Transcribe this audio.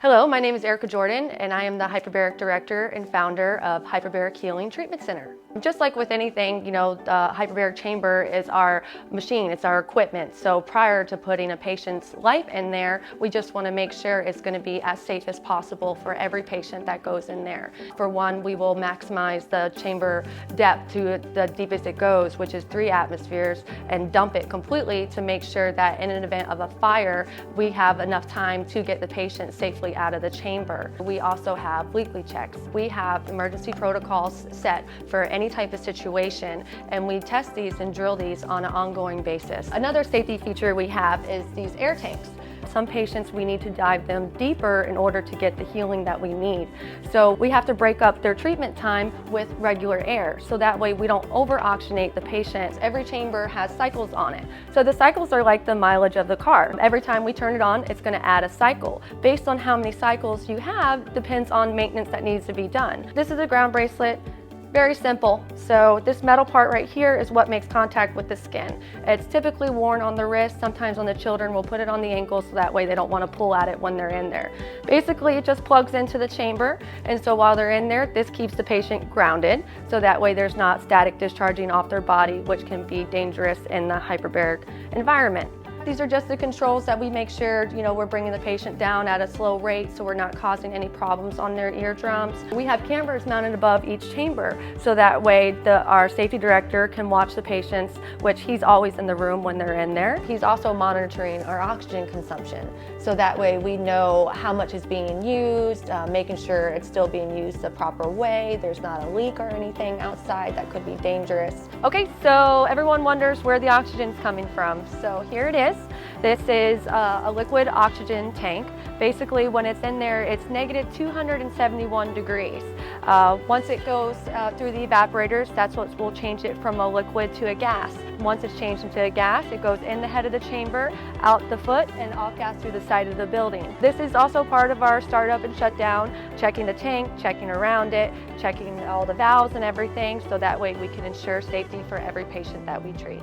Hello, my name is Erica Jordan, and I am the Hyperbaric Director and founder of Hyperbaric Healing Treatment Center. Just like with anything, the hyperbaric chamber is our machine, it's our equipment. So prior to putting a patient's life in there, we just want to make sure it's going to be as safe as possible for every patient that goes in there. For one, we will maximize the chamber depth to the deepest it goes, which is 3 atmospheres, and dump it completely to make sure that in an event of a fire, we have enough time to get the patient safely out of the chamber. We also have weekly checks. We have emergency protocols set for any type of situation, and we test these and drill these on an ongoing basis. Another safety feature we have is these air tanks. Some patients, we need to dive them deeper in order to get the healing that we need. So we have to break up their treatment time with regular air, so that way we don't over-oxygenate the patients. Every chamber has cycles on it. So the cycles are like the mileage of the car. Every time we turn it on, it's going to add a cycle. Based on how many cycles you have depends on maintenance that needs to be done. This is a ground bracelet. Very simple. So this metal part right here is what makes contact with the skin. It's typically worn on the wrist. Sometimes on the children, we'll put it on the ankle so that way they don't want to pull at it when they're in there. Basically, it just plugs into the chamber, and so while they're in there, this keeps the patient grounded, so that way there's not static discharging off their body, which can be dangerous in the hyperbaric environment. These are just the controls that we make sure, we're bringing the patient down at a slow rate so we're not causing any problems on their eardrums. We have cameras mounted above each chamber, so that way our safety director can watch the patients, which he's always in the room when they're in there. He's also monitoring our oxygen consumption, so that way we know how much is being used, making sure it's still being used the proper way, there's not a leak or anything outside that could be dangerous. Okay, so everyone wonders where the oxygen's coming from. So here it is. This is a liquid oxygen tank. Basically, when it's in there, it's negative 271 degrees. Once it goes through the evaporators, that's what will change it from a liquid to a gas. Once it's changed into a gas, it goes in the head of the chamber, out the foot, and off gas through the side of the building. This is also part of our startup and shutdown, checking the tank, checking around it, checking all the valves and everything, so that way we can ensure safety for every patient that we treat.